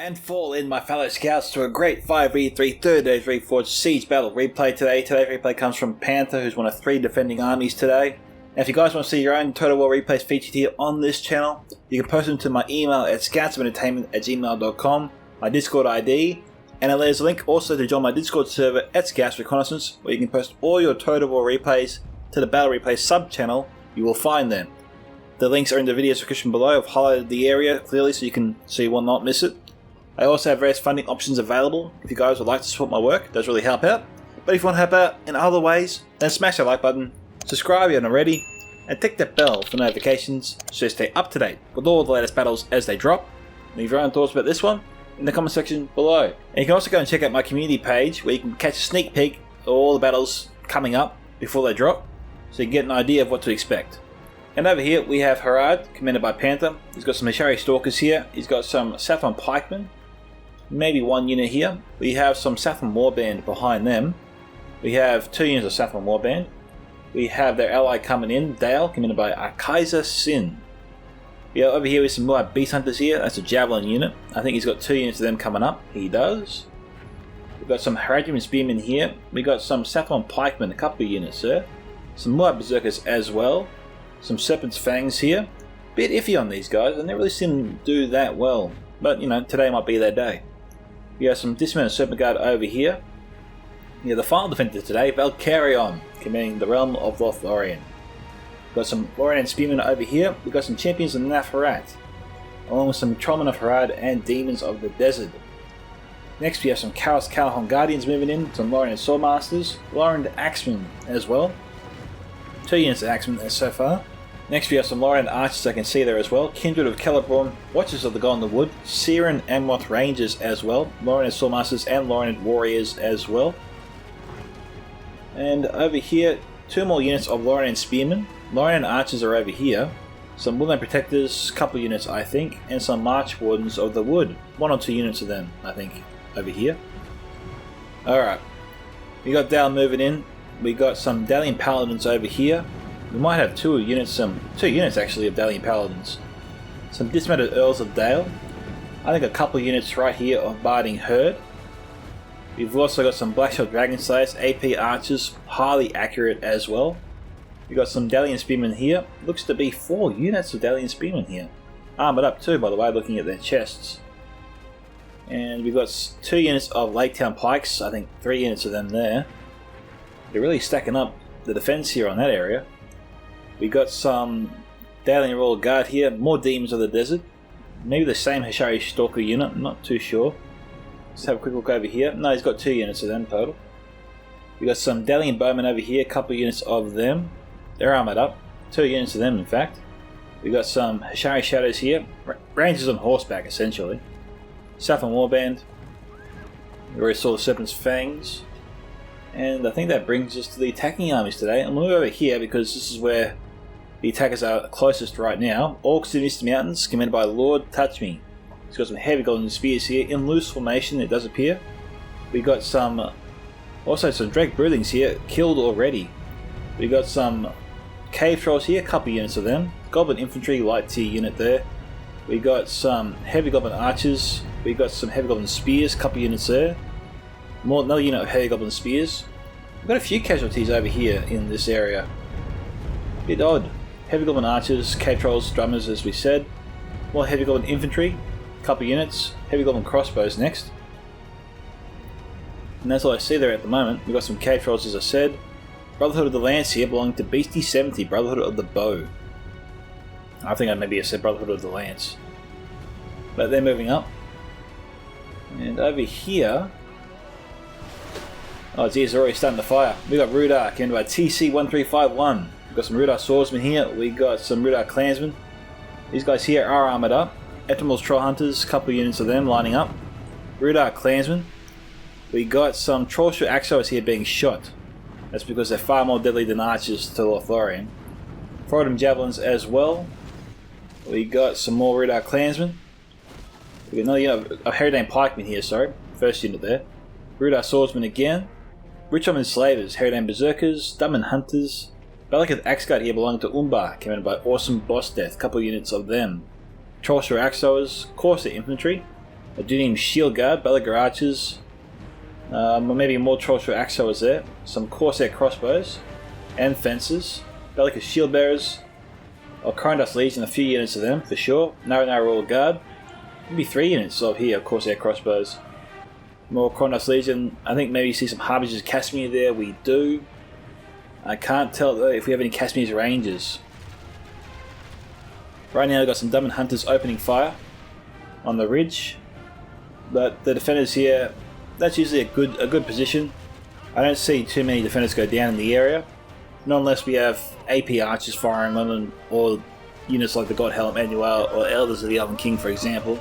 And fall in, my fellow scouts, to a great 5v3 third day's Reforged siege battle replay today. Today's replay comes from Panther, who's one of 3 defending armies today. And if you guys want to see your own Total War replays featured here on this channel, you can post them to my email at scoutsomentertainment@gmail.com, my Discord ID, and there's a link also to join my Discord server at Scouts Reconnaissance, where you can post all your Total War replays to the Battle Replay sub-channel. You will find them. The links are in the video description below. I've highlighted the area clearly so you will not miss it. I also have various funding options available if you guys would like to support my work. It does really help out. But if you want to help out in other ways, then smash that like button, subscribe if you haven't already, and tick that bell for notifications so you stay up to date with all the latest battles as they drop. Leave your own thoughts about this one in the comment section below. And you can also go and check out my community page where you can catch a sneak peek of all the battles coming up before they drop, so you can get an idea of what to expect. And over here we have Harad, commanded by Panther. He's got some Hishari Stalkers here. He's got some Saffron Pikemen. Maybe 1 unit here. We have some Saffron Warband behind them. We have 2 units of Saffron Warband. We have their ally coming in, Dale, commanded by Kaiser Sin. Yeah, over here with some more Beast Hunters here. That's a Javelin unit. I think he's got 2 units of them coming up. He does. We've got some Harad Spearmen here. We've got some Saffron Pikemen, a couple of units there. Some more Berserkers as well. Some Serpent's Fangs here. Bit iffy on these guys. They never really seem to do that well. But, you know, today might be their day. We have some dismounted Serpent Guard over here. Yeah, the final defender today, Valcarion, commanding the realm of Lothlorien. We've got some Lothlorien Spearmen over here. We've got some Champions of Nafarat, along with some Trollmen of Harad and Demons of the Desert. Next we have some Chaos Callahan Guardians moving in, some Lothlorien Swordmasters, Lothlorien Axemen as well. 2 units of Axemen so far. Next we have some Lothlorien Archers I can see there as well, Kindred of Celeborn, Watchers of the Golden Wood, Siren Amoth Rangers as well, Lothlorien Swordmasters and Lothlorien Warriors as well. And over here, 2 more units of Lothlorien Spearmen. Lothlorien Archers are over here. Some Woodland Protectors, couple units I think, and some March Wardens of the Wood. 1 or 2 units of them I think over here. Alright, we got Dale moving in. We got some Dalian Paladins over here. We might have 2 units actually of Dalian Paladins. Some dismounted Earls of Dale. I think a couple units right here of Barding Herd. We've also got some Blackshot Dragon Slayers, AP Archers, highly accurate as well. We've got some Dalian Spearmen here. Looks to be 4 units of Dalian Spearmen here. Armoured up too, by the way, looking at their chests. And we've got 2 units of Lake Town Pikes, I think 3 units of them there. They're really stacking up the defense here on that area. We got some Dalian Royal Guard here, more Demons of the Desert. Maybe the same Hishari Stalker unit, I'm not too sure. Let's have a quick look over here. No, he's got 2 units of them total. We got some Dalian Bowmen over here, a couple units of them. They're armoured up, 2 units of them in fact. We got some Hishari Shadows here, Rangers on horseback essentially. Saffron Warband. We already saw the Serpent's Fangs. And I think that brings us to the attacking armies today. I'm going to move over here because this is where the attackers are closest right now. Orcs in the Misty Mountains, commanded by Lord Touch Me. He's got some heavy golden spears here, in loose formation it does appear. We got also some Drake Broodlings here, killed already. We got some Cave Trolls here, a couple units of them. Goblin Infantry, light tier unit there. We got some Heavy Goblin Archers. We got some Heavy Goblin Spears, a couple units there. Another unit of Heavy Goblin Spears. We've got a few casualties over here in this area. Bit odd. Heavy Goblin Archers, Cave Trolls, Drummers as we said. More Heavy Goblin Infantry, couple units. Heavy Goblin Crossbows next. And that's all I see there at the moment. We've got some Cave Trolls as I said. Brotherhood of the Lance here belonging to Beastie 70, Brotherhood of the Bow. I think I maybe have said Brotherhood of the Lance. But they're moving up. And over here... Oh geez, they're already starting to fire. We got Rhudaur, commanded by TC1351. We've got some Rhudaur Swordsmen here. We got some Rhudaur Clansmen. These guys here are armoured up. Etrimal's Troll Hunters, couple units of them lining up. Rhudaur Clansmen. We got some Trollshire Axos here being shot. That's because they're far more deadly than archers to Lothlorien. Frodham Javelins as well. We got some more Rhudaur Clansmen. We got another unit of Herodane Pikemen here, sorry. First unit there. Rhudaur Swordsmen again. Richom Enslavers, Herodane Berserkers, Dummin Hunters. Balakith Axeguard here belonging to Umbar, commanded by Awesomebossdeath, couple units of them. Trollshire Axos, Corsair Infantry. Adunium Shield Guard, Belagar Archers, maybe more Trollshore Axe Throwers there, some Corsair Crossbows, and Fencers, Bellicus Shield Bearers, Dust Legion, a few units of them for sure, Narrow Royal Guard, maybe 3 units of here, Corsair Crossbows. More Dust Legion, I think maybe you see some Harbingers Casimir there, we do. I can't tell though if we have any Casimir's Rangers. Right now we've got some Dublin Hunters opening fire on the ridge, but the defenders here, that's usually a good position. I don't see too many defenders go down in the area, not unless we have AP archers firing on them, or units like the God Helm Emmanuel or Elders of the Elven King, for example.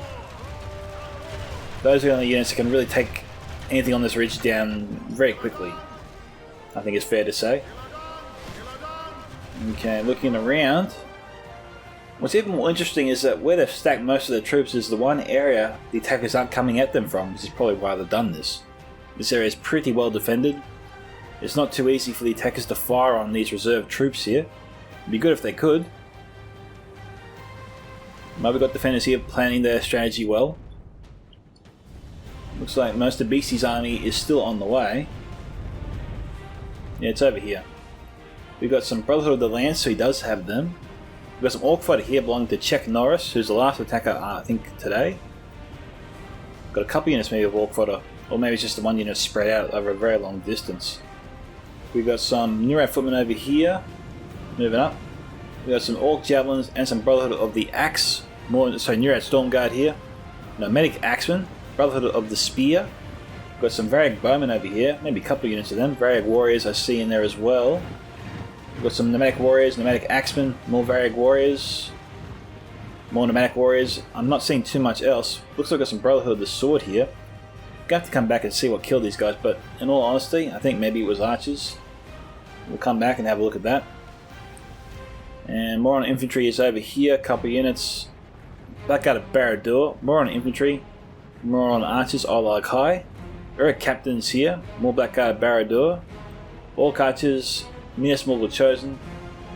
Those are the only units that can really take anything on this ridge down very quickly, I think it's fair to say. Okay, looking around, what's even more interesting is that where they've stacked most of their troops is the one area the attackers aren't coming at them from, which is probably why they've done this. This area is pretty well defended. It's not too easy for the attackers to fire on these reserve troops here. It'd be good if they could. But we've got defenders here planning their strategy well. Looks like most of Beastie's army is still on the way. Yeah, it's over here. We've got some Brotherhood of the Lance, so he does have them. We've got some Orc Fighter here belonging to CzechNoris, who's the last attacker, I think, today. Got a couple units maybe of Orc Fighter, or maybe it's just the one unit spread out over a very long distance. We've got some Neurat Footmen over here, moving up. We've got some Orc Javelins and some Brotherhood of the Axe. Neurat Storm Guard here. Nomadic Axemen, Brotherhood of the Spear. We've got some Varag Bowmen over here, maybe a couple units of them. Varag Warriors I see in there as well. We've got some Nomadic Warriors, Nomadic Axemen, more Varag Warriors, more Nomadic Warriors. I'm not seeing too much else. Looks like I've got some Brotherhood of the Sword here. Gonna have to come back and see what killed these guys, but in all honesty, I think maybe it was archers. We'll come back and have a look at that. And more on infantry is over here, a couple of units. Back out of Rhudaur, more on infantry, more on archers, all like high. Eric captains here, more back out of Rhudaur. Orc archers, Minas Morgul Chosen,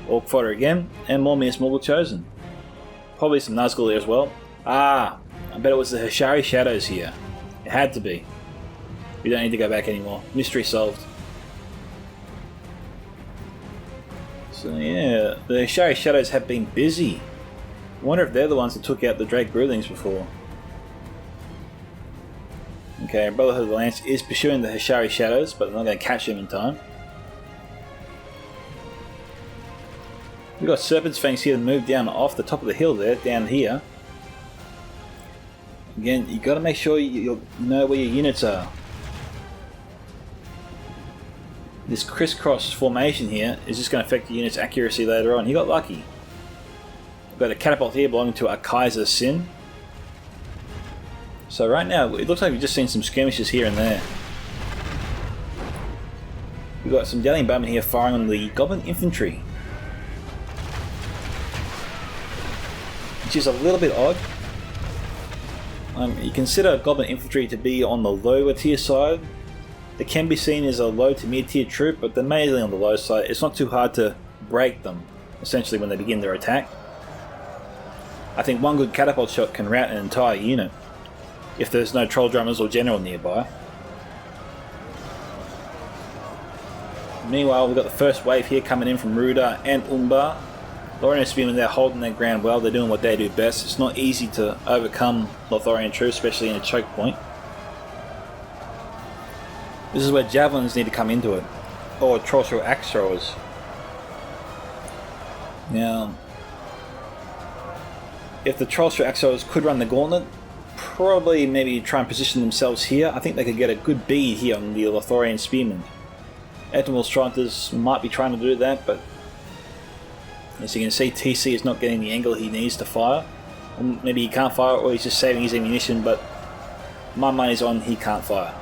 Orc Fighter again, and more Minas Morgul Chosen. Probably some Nazgul there as well. Ah, I bet it was the Hishari Shadows here. It had to be. We don't need to go back anymore. Mystery solved. So yeah, the Hishari Shadows have been busy. I wonder if they're the ones that took out the Drake Broodlings before. Okay, Brotherhood of the Lance is pursuing the Hishari Shadows, but they're not going to catch him in time. We've got Serpent's Fangs here to move down off the top of the hill there, down here. Again, you got to make sure you know where your units are. This crisscross formation here is just going to affect the unit's accuracy later on. He got lucky. We've got a catapult here belonging to a Kaiser Sin. So right now, it looks like we've just seen some skirmishes here and there. We've got some Dalian Bowmen here firing on the Goblin Infantry, which is a little bit odd. You consider Goblin Infantry to be on the lower tier side. They can be seen as a low to mid tier troop, but they're mainly on the low side. It's not too hard to break them, essentially, when they begin their attack. I think one good catapult shot can rout an entire unit, if there's no troll drummers or general nearby. Meanwhile, we've got the first wave here coming in from Rhudaur and Umbar. Lothlorien Spearmen, they're holding their ground well, they're doing what they do best. It's not easy to overcome Lothlorien troops, especially in a choke point. This is where javelins need to come into it, or Trollshore Axe Throwers. Now, if the Trollshore Axe Throwers could run the gauntlet, probably maybe try and position themselves here. I think they could get a good bead here on the Lothlorien Spearmen. Etymolstrontas might be trying to do that, but as you can see, TC is not getting the angle he needs to fire. And maybe he can't fire, or he's just saving his ammunition, but my money's on he can't fire.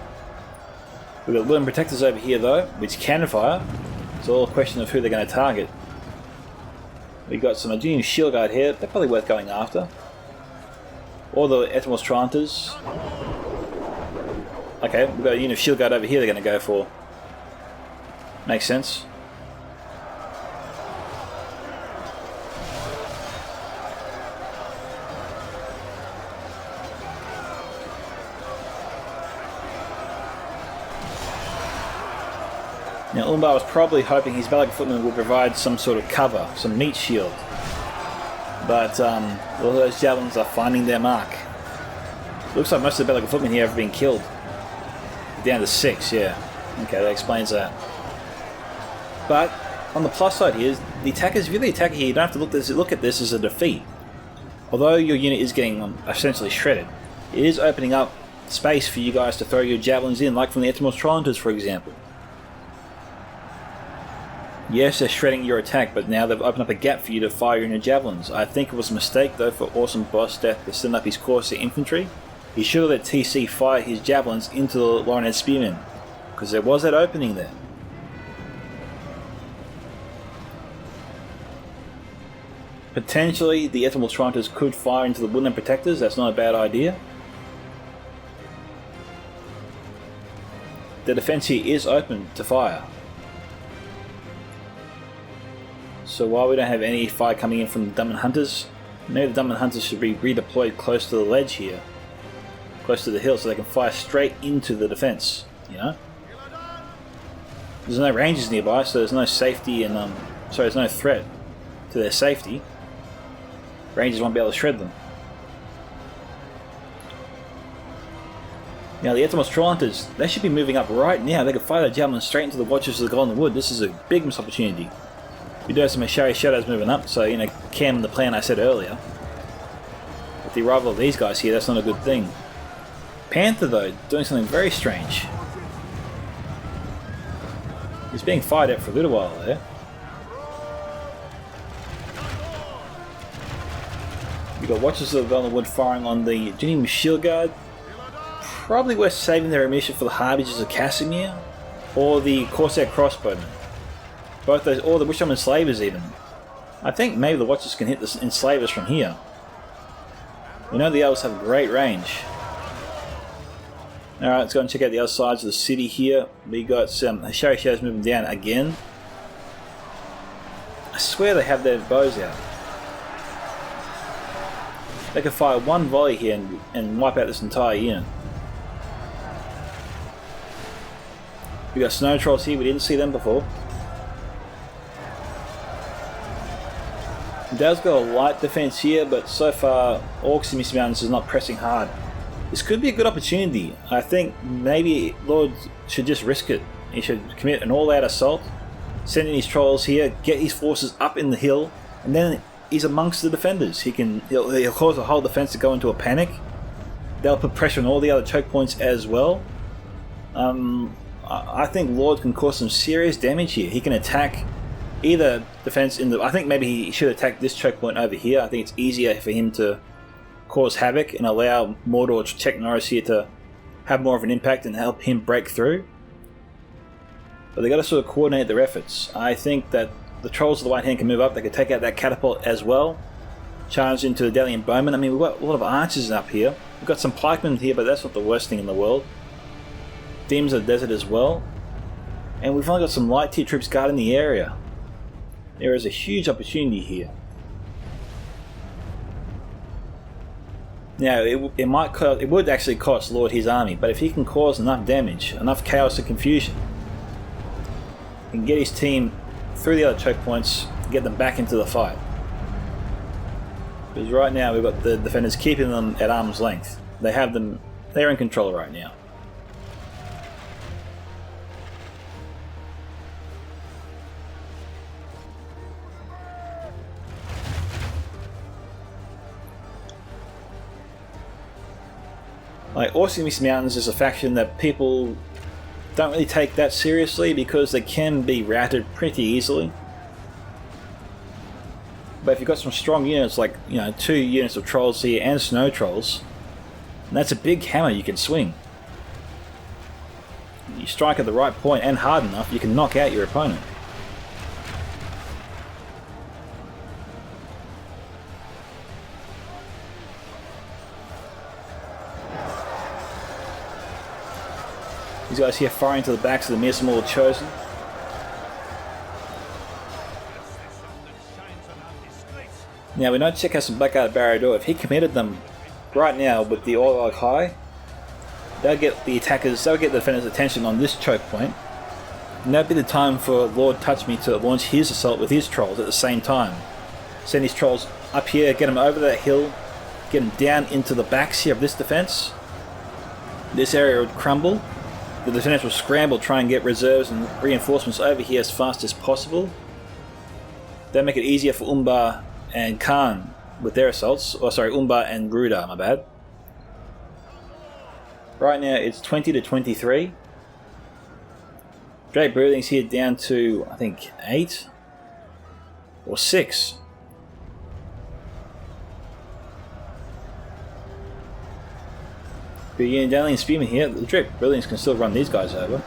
We've got Wooden Protectors over here though, which can fire. It's all a question of who they're going to target. We've got some Adunium Shield Guard here, they're probably worth going after. Or the Etymolstrontas. Okay, we've got a unit of Shield Guard over here they're going to go for. Makes sense. Now Umbar was probably hoping his Valak footman would provide some sort of cover, some meat shield. But all those javelins are finding their mark. Looks like most of the Valak footmen here have been killed. Down to 6, yeah. Okay, that explains that. But on the plus side here, the attackers, if you're the attacker here, you don't have to look at this as a defeat. Although your unit is getting essentially shredded, it is opening up space for you guys to throw your javelins in, like from the Etymos Trollhunters, for example. Yes, they're shredding your attack, but now they've opened up a gap for you to fire in your javelins. I think it was a mistake, though, for Awesomebossdeath to send up his Corsair infantry. He should have let TC fire his javelins into the Lothlorien spearmen, because there was that opening there. Potentially, the Etymos Trollhunters could fire into the Woodland Protectors. That's not a bad idea. The defense here is open to fire. So while we don't have any fire coming in from the Dunman Hunters, maybe the Dunman Hunters should be redeployed close to the ledge here, close to the hill, so they can fire straight into the defense, you know? There's no ranges nearby, so there's no safety and there's no threat to their safety. Rangers won't be able to shred them. Now the Etymos Trollhunters, they should be moving up right now. They could fire their javelins straight into the Watchers of the Golden Wood. This is a big missed opportunity. We do have some Ashari Shadows moving up, so, you know, cam the plan I said earlier. With the arrival of these guys here, that's not a good thing. Panther, though, doing something very strange. He's being fired at for a little while there. You've got Watchers of the Golden Wood firing on the Junior Shield Guard. Probably worth saving their ammunition for the Harbingers of Casimir or the Corsair Crossbowmen. Both those, or the Witchwoman Enslavers even. I think maybe the Watchers can hit the Enslavers from here. We know the others have great range. Alright, let's go and check out the other sides of the city here. We got some Ashari Shadows moving down again. I swear they have their bows out. They can fire one volley here and wipe out this entire unit. We got Snow Trolls here, we didn't see them before. Dale's got a light defense here, but so far Orcs in Misty Mountains is not pressing hard. This could be a good opportunity. I think maybe Lord should just risk it. He should commit an all-out assault, send in his trolls here, get his forces up in the hill, and then he's amongst the defenders. He'll cause the whole defense to go into a panic. They'll put pressure on all the other choke points as well. I think Lord can cause some serious damage here. He can attack either defense in the... I think maybe he should attack this choke point over here. I think it's easier for him to cause havoc and allow Mordor CzechNoris here to have more of an impact and help him break through. But they got to sort of coordinate their efforts. I think that the Trolls of the White Hand can move up. They can take out that catapult as well. Charge into the Delian Bowman. I mean, we've got a lot of archers up here. We've got some pikemen here, but that's not the worst thing in the world. Demons of the Desert as well. And we've only got some light tier troops guarding the area. There is a huge opportunity here. Now, it would actually cost Lord his army, but if he can cause enough damage, enough chaos and confusion, he can get his team through the other choke points, get them back into the fight. Because right now we've got the defenders keeping them at arm's length. They're in control right now. Like, Orcs in Misty Mountains is a faction that people don't really take that seriously because they can be routed pretty easily. But if you've got some strong units, like, you know, 2 units of Trolls here and Snow Trolls, and that's a big hammer you can swing. You strike at the right point and hard enough, you can knock out your opponent. These guys here firing to the backs of the Mirsamor Chosen. Now we know Czech has some Blackguard at Barad-dûr. If he committed them right now with the Orlog High, they'll get the attackers, they'll get the defenders' attention on this choke point. And that'd be the time for Lord Touch Me to launch his assault with his trolls at the same time. Send his trolls up here, get them over that hill, get them down into the backs here of this defence. This area would crumble. The defenders will scramble, try and get reserves and reinforcements over here as fast as possible. That'll make it easier for Umbar and Khan with their assaults. Oh, sorry, Umbar and Rhudaur, my bad. Right now it's 20 to 23. Great Broodlings here down to, I think, 8 or 6. But yeah, Daily and Spearman here. The Great Broodlings can still run these guys over.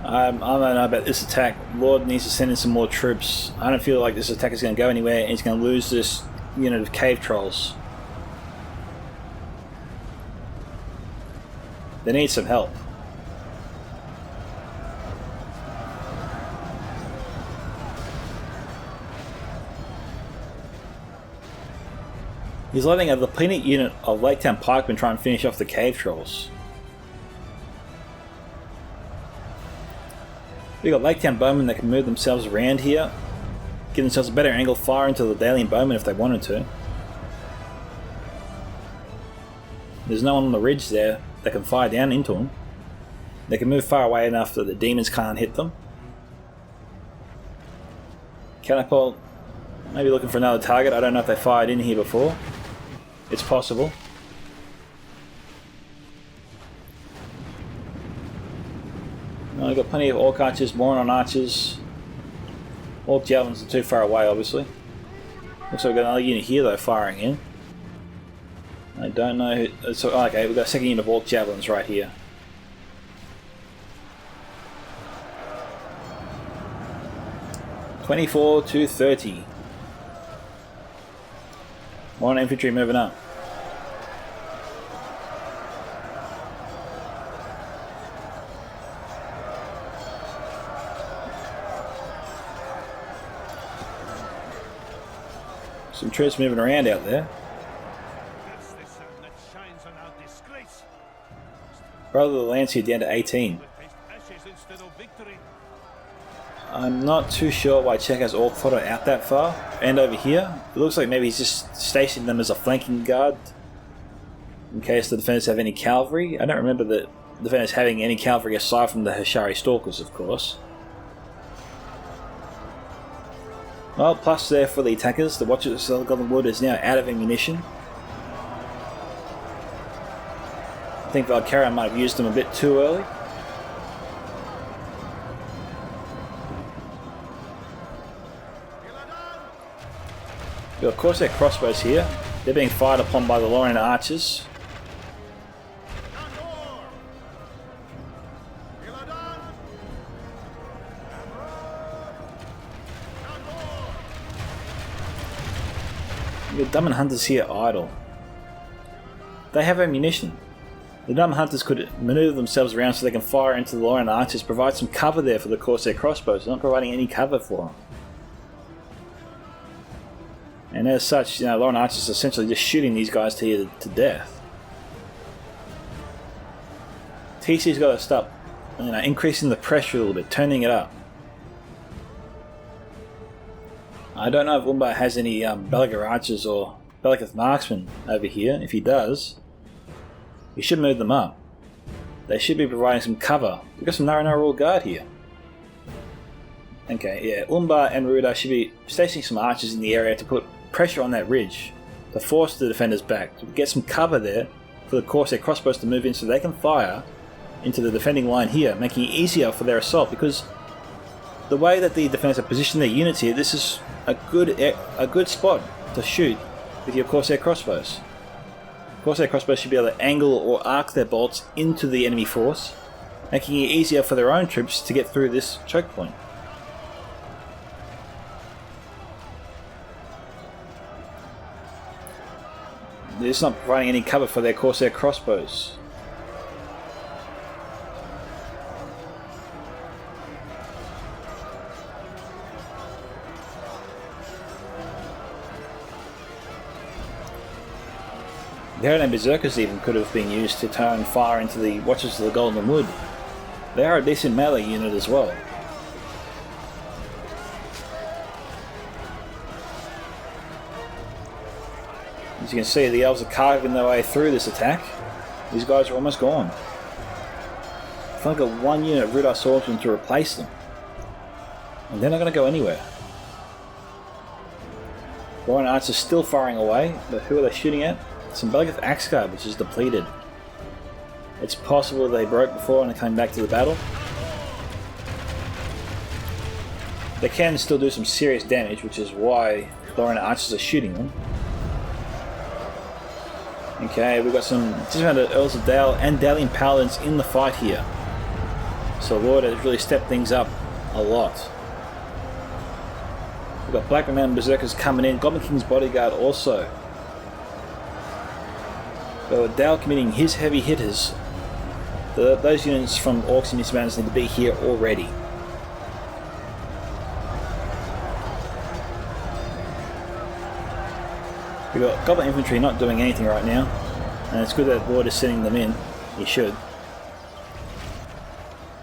I don't know about this attack. Lord needs to send in some more troops. I don't feel like this attack is going to go anywhere and he's going to lose this unit of cave trolls. They need some help. He's letting a depleted unit of Lake Town pikemen try and finish off the cave trolls. We've got Lake Town bowmen that can move themselves around here, give themselves a better angle fire into the Dalian bowmen if they wanted to. There's no one on the ridge there that can fire down into them. They can move far away enough that the demons can't hit them. Catapult, maybe looking for another target. I don't know if they fired in here before. It's possible. I've got plenty of Orc archers, Moron archers. Orc javelins are too far away, obviously. Looks like we've got another unit here though firing in. I don't know who, so, okay, we've got a second unit of Orc javelins right here. (24 to 30). Moron infantry moving up. Some troops moving around out there. Brother the Lance here down to 18. I'm not too sure why Czech has Orc fodder out that far. And over here, it looks like maybe he's just stationing them as a flanking guard in case the defenders have any cavalry. I don't remember the defenders having any cavalry aside from the Hashari Stalkers, of course. Well, plus there for the attackers. The Watcher of the Golden Wood is now out of ammunition. I think Valcarion might have used them a bit too early. Of course, their crossbows here. They're being fired upon by the Lothlorien archers. The Dummin Hunters here idle. They have ammunition. The Dummin Hunters could maneuver themselves around so they can fire into the Lothlorien archers, provide some cover there for the Corsair crossbows. They're not providing any cover for them. And as such, you know, Lothlorien archers are essentially just shooting these guys to death. TC's got to stop, you know, increasing the pressure a little bit, turning it up. I don't know if Umbar has any Belagar archers or Belagith marksmen over here. If he does, he should move them up. They should be providing some cover. We've got some Narana Royal Guard here. Okay, yeah, Umbar and Rhudaur should be stationing some archers in the area to put pressure on that ridge, to force the defenders back, to get some cover there for the Corsair crossbows to move in so they can fire into the defending line here, making it easier for their assault, because the way that the defenders have positioned their units here, this is a good spot to shoot with your Corsair crossbows. Corsair crossbows should be able to angle or arc their bolts into the enemy force, making it easier for their own troops to get through this choke point. They're just not providing any cover for their Corsair crossbows. The Harad and Berserkers even could have been used to turn fire into the Watchers of the Golden Wood. They are a decent melee unit as well. As you can see, the elves are carving their way through this attack. These guys are almost gone. I've only got one unit of Rhudaur swordsmen to replace them. And they're not going to go anywhere. Warren Arts are still firing away, but who are they shooting at? Some Belgath Axe Guard, which is depleted. It's possible they broke before and they came back to the battle. They can still do some serious damage, which is why Lothlorien archers are shooting them. Okay, we've got some dismounted Earls of Dale and Dalian Paladins in the fight here. So Lord has really stepped things up a lot. We've got Black Mountain Berserkers coming in, Goblin King's Bodyguard also. So Dale committing his heavy hitters. Those units from Orcs and Misty need to be here already. We've got Goblin Infantry not doing anything right now, and it's good that Lord is sending them in. He should.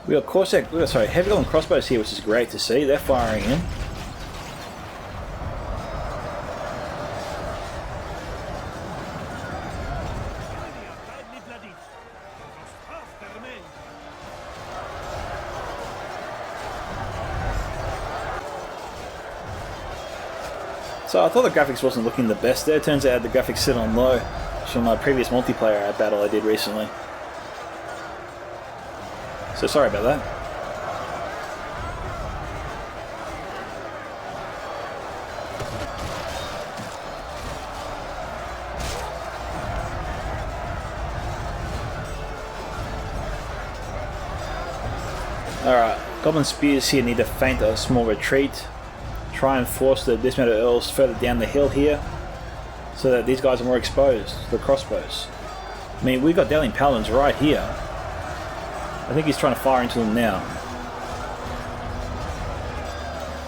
We've got Heavy Goblin Crossbows here, which is great to see. They're firing in. So I thought the graphics wasn't looking the best there. Turns out the graphics sit on low from my previous multiplayer battle I did recently. So sorry about that. Alright, Goblin Spears here need to feint a small retreat. Try and force the dismounted Earls further down the hill here so that these guys are more exposed to the crossbows. I mean, we've got Dalian Paladins right here. I think he's trying to fire into them now.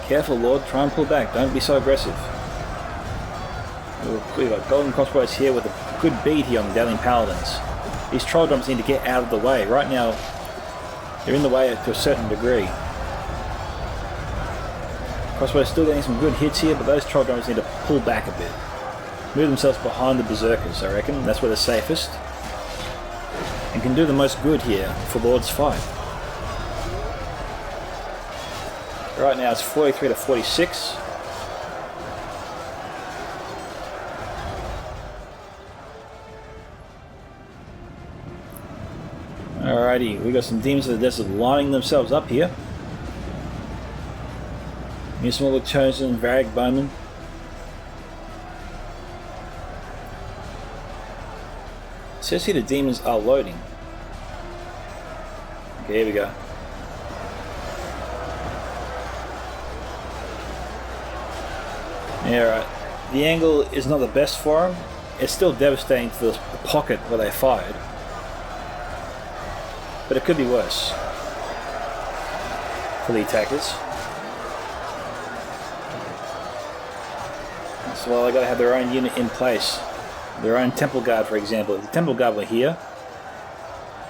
Careful, Lord, try and pull back, don't be so aggressive. We've got golden crossbows here with a good bead here on the Dalian Paladins. These troll drums need to get out of the way. Right now, they're in the way to a certain degree. Crossbows still getting some good hits here, but those troll drummers need to pull back a bit. Move themselves behind the berserkers, I reckon. That's where they're safest. And can do the most good here for Lord's fight. Right now it's 43 to 46. Alrighty, we got some demons of the desert lining themselves up here. Here's some of the chosen Varag Bowmen. It says here the demons are loading. Okay, here we go. Yeah, right. The angle is not the best for them. It's still devastating to the pocket where they fired. But it could be worse for the attackers. So well, they got to have their own unit in place. Their own Temple Guard, for example. If the Temple Guard were here,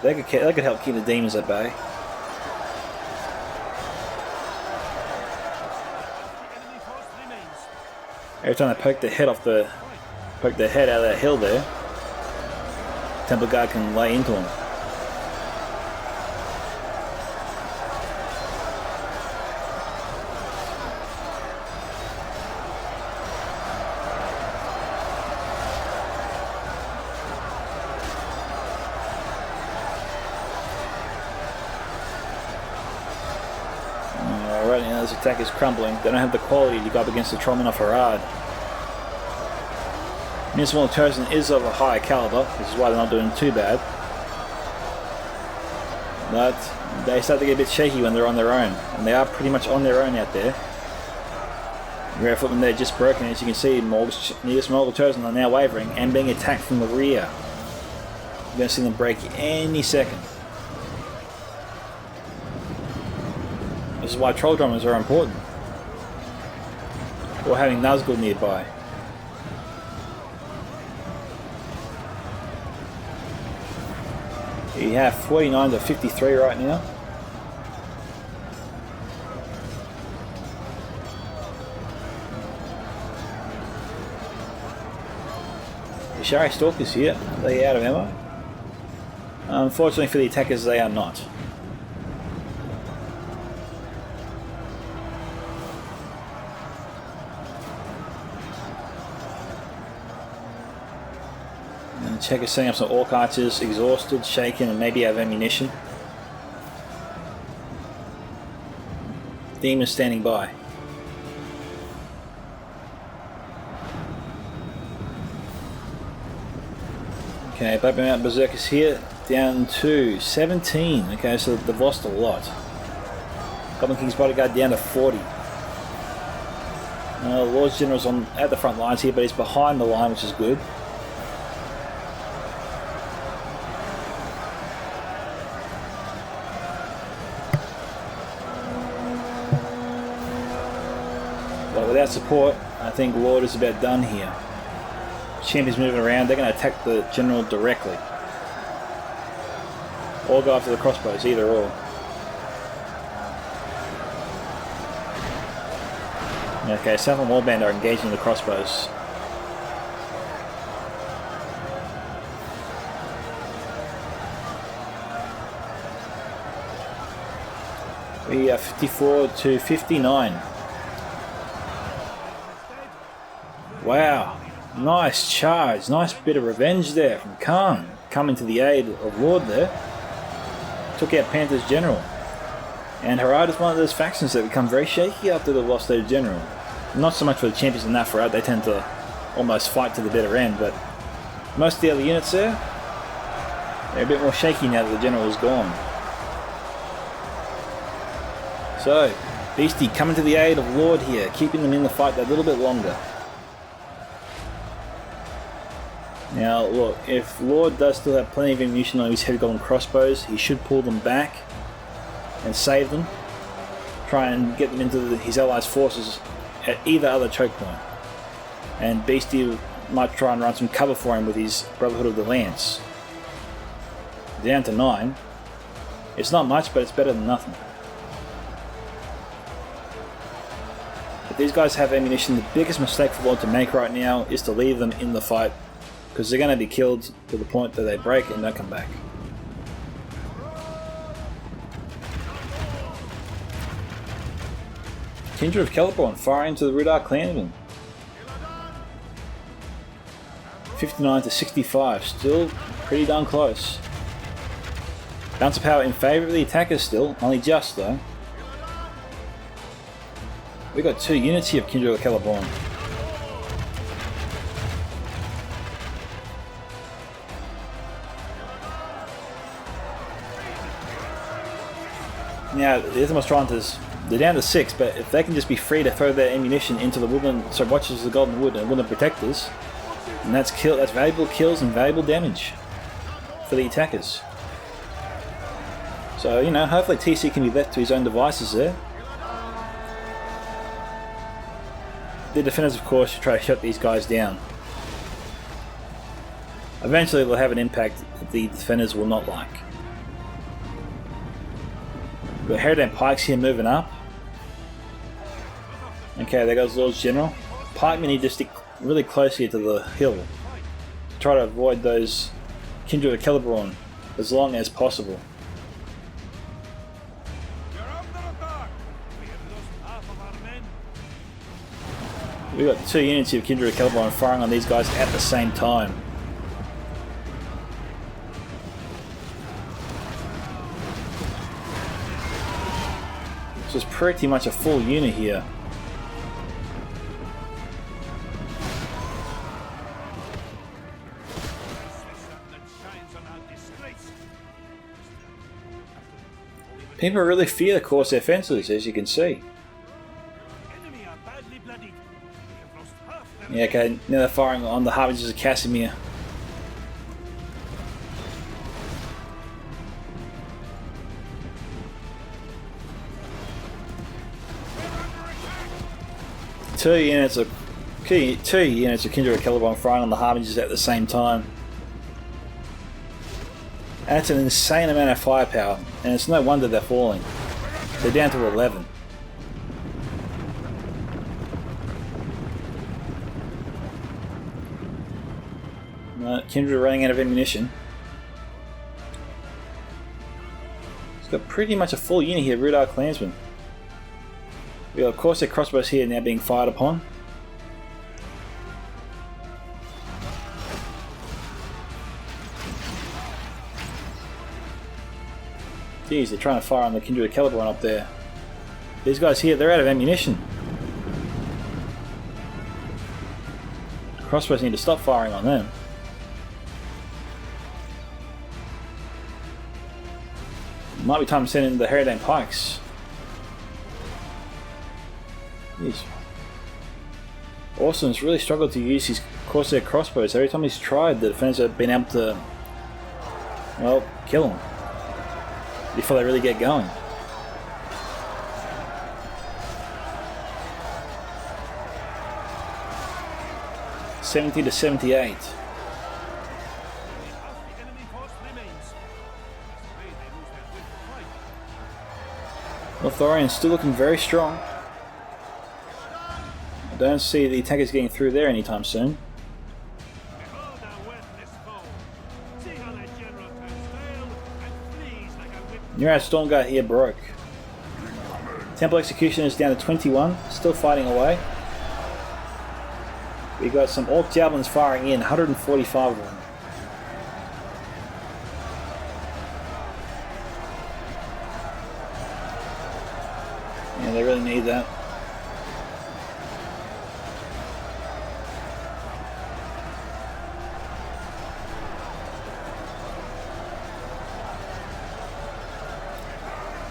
they could help keep the demons at bay. Every time they poke their head out of that hill there, Temple Guard can lay into them. Right now this attack is crumbling. They don't have the quality to go up against the Trollmen of Harad. Municipal Chosen is of a higher caliber, which is why they're not doing too bad. But they start to get a bit shaky when they're on their own, and they are pretty much on their own out there. Rare Footmen, they're just broken. As you can see, Municipal Chosen are now wavering and being attacked from the rear. You're going to see them break any second. This is why Troll Drummers are important. Or having Nazgul nearby. We have 49 to 53 right now. The Shari Stalkers here, are they out of ammo? Unfortunately for the attackers, they are not. Check is setting up some Orc archers, exhausted, shaken, and maybe have ammunition. Demon standing by. Okay, Black Mountain Berserkers here, down to 17. Okay, so they've lost a lot. Goblin King's Bodyguard down to 40. Lord's General's at the front lines here, but he's behind the line, which is good. Without support, I think Lord is about done here. Champion's moving around, they're going to attack the general directly. Or go after the crossbows, either or. Okay, South and Warband are engaging the crossbows. We are 54 to 59. Wow, nice charge, nice bit of revenge there from Khan, coming to the aid of Lord there. Took out Panther's general. And Harad is one of those factions that become very shaky after they've lost their general. Not so much for the champions in that Harad, they tend to almost fight to the bitter end, but most of the other units there, they're a bit more shaky now that the general is gone. So, Misty coming to the aid of Lord here, keeping them in the fight a little bit longer. Now look, if Lord does still have plenty of ammunition on his heavy golden crossbows, he should pull them back and save them. Try and get them into his allies' forces at either other choke point. And Beastie might try and run some cover for him with his Brotherhood of the Lance. Down to 9. It's not much, but it's better than nothing. If these guys have ammunition, the biggest mistake for Lord to make right now is to leave them in the fight, because they're going to be killed to the point that they break and don't come back. Kindred of Celeborn firing into the Rhudaur clanmen. 59 to 65, still pretty darn close. Bounce of power in favour of the attackers still, only just though. We got 2 units here of Kindred of Celeborn. Now, the Ithamostrantes, they're down to 6, but if they can just be free to throw their ammunition into the woodland, so Watchers of the Golden Wood and Woodland Protectors, and that's valuable kills and valuable damage for the attackers. So, you know, hopefully TC can be left to his own devices there. The defenders, of course, should try to shut these guys down. Eventually, they'll have an impact that the defenders will not like. We've got Harad and Pikes here moving up. Okay, there goes Lord's General. Pikemen need to stick really close here to the hill to try to avoid those Kindred of Celeborn as long as possible. We've got 2 units here of Kindred of Celeborn firing on these guys at the same time. So it's pretty much a full unit here. People really fear the Corsair fences, as you can see. Yeah, okay, now they're firing on the Harbingers of Casimir. Two units of Kindred of Celeborn firing on the Harbingers at the same time. That's an insane amount of firepower, and it's no wonder they're falling. They're down to 11. Kindred are running out of ammunition. It's got pretty much a full unit here, Rhudaur clansmen. We got, of course, their crossbows here now being fired upon. Jeez, they're trying to fire on the Kindred Caliburn up there. These guys here, they're out of ammunition. Crossbows need to stop firing on them. Might be time to send in the Harad pikes. Jeez. Awesome's really struggled to use his Corsair crossbows. Every time he's tried, the defenders have been able to, well, kill him before they really get going. $70 to 78. Lothlorien still looking very strong. I don't see the attackers getting through there anytime soon. Your Stormguard here broke. Temple Executioner is down to 21, still fighting away. We got some Orc Javelins firing in, 145 of them. Yeah, they really need that.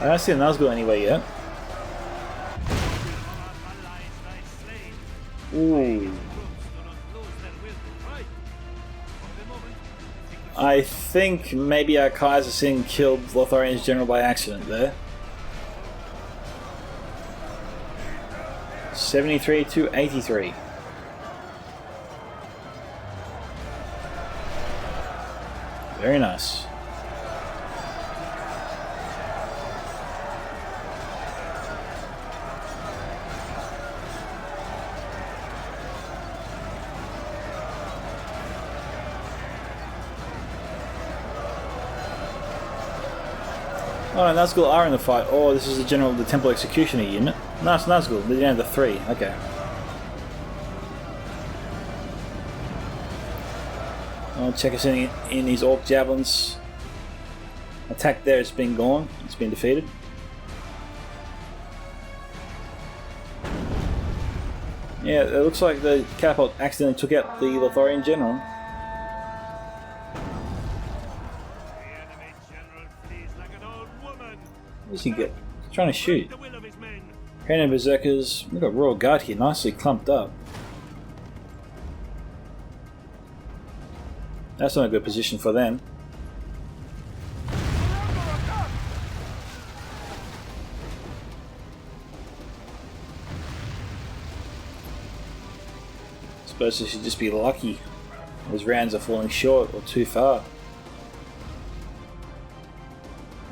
I don't see a Nazgul anywhere yet. Ooh. I think maybe our Kaiser killed Lothlorien's general by accident there. 73 to 83. Very nice. Oh, Nazgul are in the fight. Oh, this is the general of the Temple Executioner unit. No, it's Nazgul. They're down to 3. Okay. I'll check us in these Orc Javelins. Attack there, it's been gone. It's been defeated. Yeah, it looks like the catapult accidentally took out the Lothlorien general. What does he get? He's trying to shoot. Harad Berserkers. We've got Royal Guard here, nicely clumped up. That's not a good position for them. I suppose they should just be lucky. Those rounds are falling short or too far.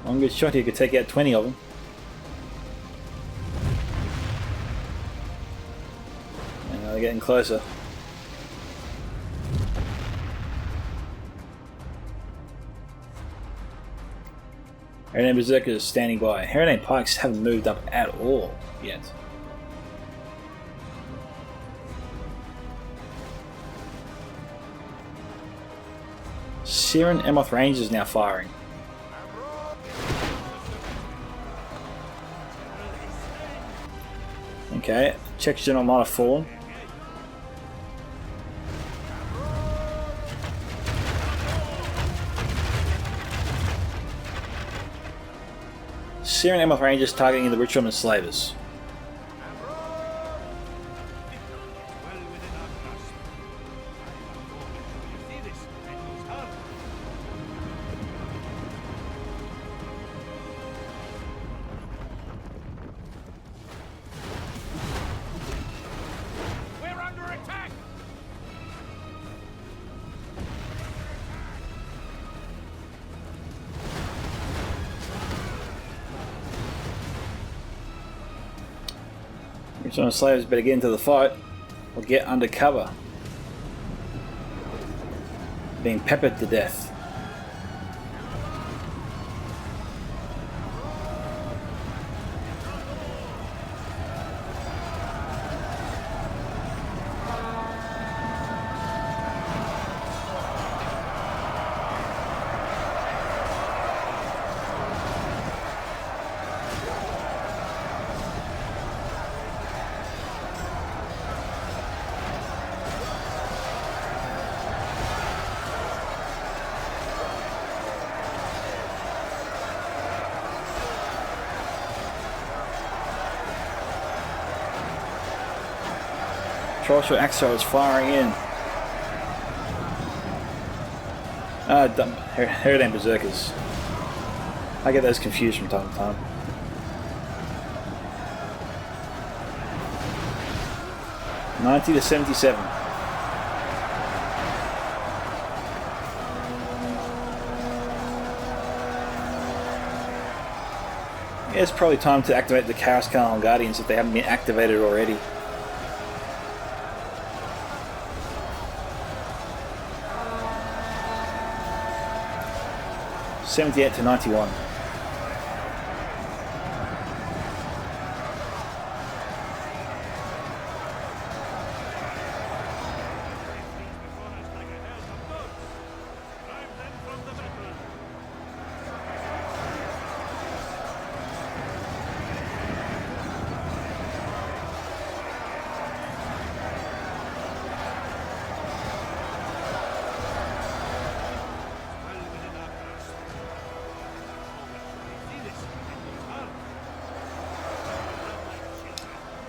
One good shot here could take out 20 of them. And now they're getting closer. Harad Berserkers is standing by. Harad Pikes haven't moved up at all yet. Siren Emoth Rangers now firing. Okay, Czech general might have fallen. Siren Emoth Rangers targeting the Ritual and Slavers. Some slaves better get into the fight or get under cover. Being peppered to death. Trollshot Axo is firing in. Harad and Berserkers. I get those confused from time to time. $90 to $77. Yeah, it's probably time to activate the Chaos Carnival Guardians if they haven't been activated already. $78 to $91.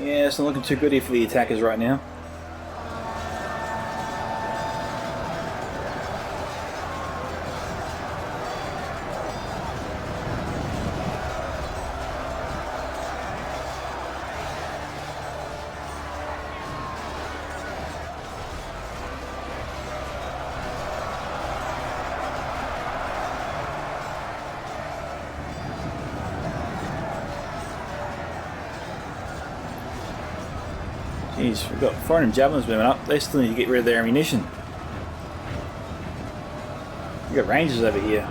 Yeah, it's not looking too good here for the attackers right now. Jeez, we've got foreign javelins moving up. They still need to get rid of their ammunition. We've got rangers over here.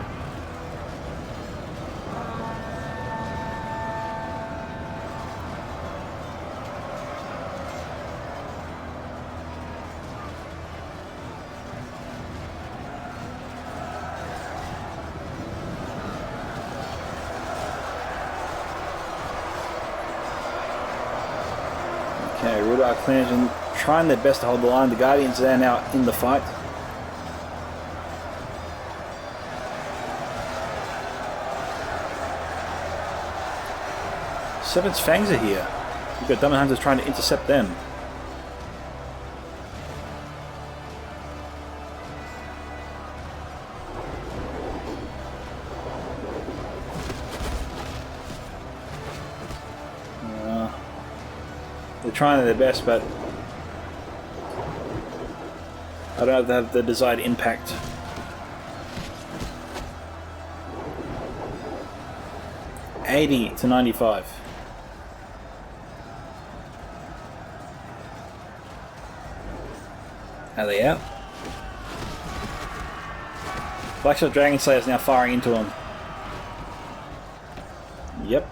Okay, Rhudaur clans are trying their best to hold the line. The Guardians are now in the fight. Seven's Fangs are here. We've got Diamond Hunters trying to intercept them. They're trying their best, but I don't know if they have the desired impact. $80 to $95. Are they out? Blackshot Dragon Slayer is now firing into them. Yep.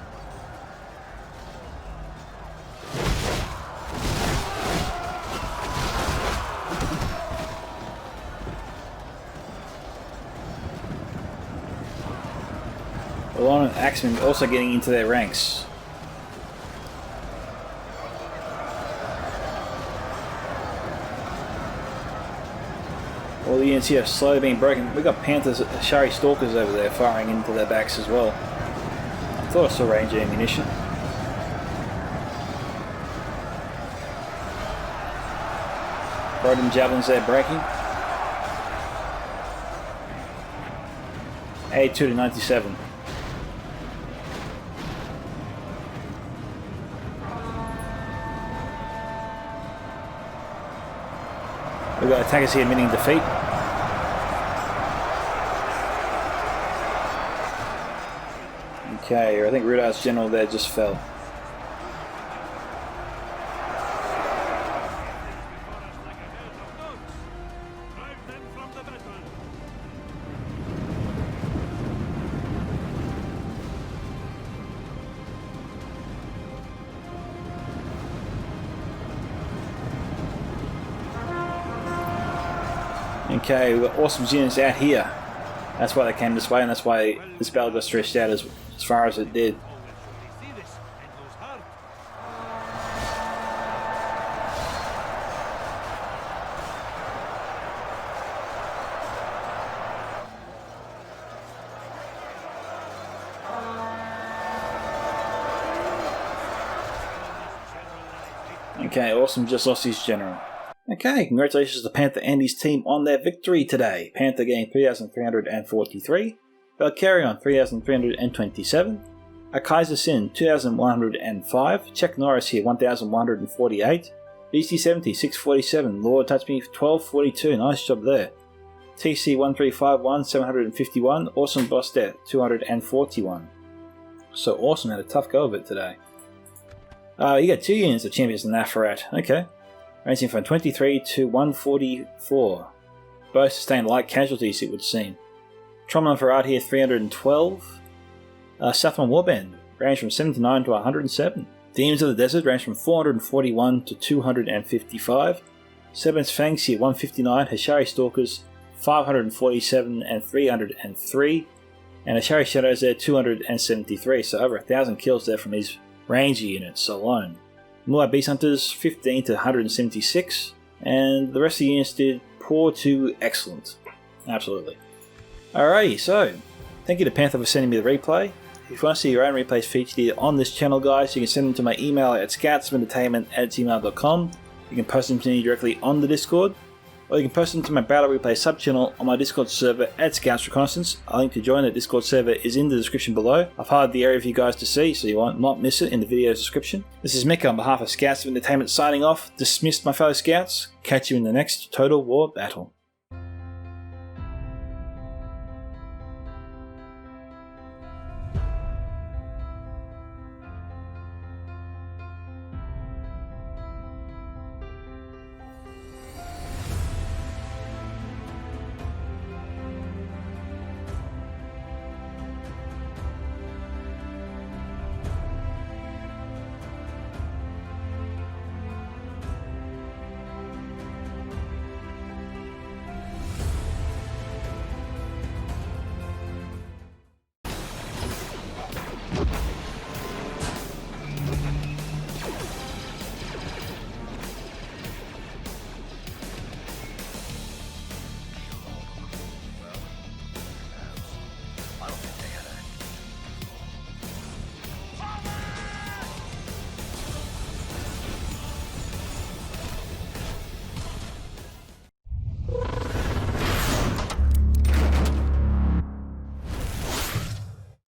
Alon and Axemen also getting into their ranks. All the units here are slowly being broken. We've got Panthers, Shari Stalkers over there firing into their backs as well. I thought I saw range ammunition. Rodent Javelins there breaking. 82 to 97. We've got attackers here admitting defeat. Okay, I think Rhudaur's general there just fell. Okay, we've got Awesome's units out here. That's why they came this way, and that's why this battle got stretched out as far as it did. Okay, Awesome just lost his general. Okay, congratulations to Panther and his team on their victory today. Panther gained 3,343, Valcarion 3,327, a Kaiser Sin 2,105, CzechNoris here 1,148, BC70 647, Lord Touch Me 1242, nice job there. TC 1351 751, Awesomebossdeath 241. So Awesome had a tough go of it today. You got 2 units of champions in Harad. Okay. Ranging from 23 to 144. Both sustained light casualties, it would seem. Trauma for Harad here 312. Southron Warband ranged from 79 to 107. Demons of the Desert ranged from 441 to 255. Seven's Fangs here 159. Hashari Stalkers 547 and 303. And Hashari Shadows there 273. So over 1,000 kills there from these Ranger units alone. Moai Beast Hunters 15 to 176, and the rest of the units did poor to excellent. Absolutely. Alrighty, so thank you to Panther for sending me the replay. If you want to see your own replays featured here on this channel, guys, you can send them to my email at scoutsofentertainment@gmail.com. You can post them to me directly on the Discord, or you can post them to my Battle Replay sub-channel on my Discord server at Scouts Reconnaissance. A link to join the Discord server is in the description below. I've highlighted the area for you guys to see, so you won't not miss it in the video's description. This is Micka on behalf of Scouts of Entertainment signing off. Dismissed, my fellow Scouts. Catch you in the next Total War battle.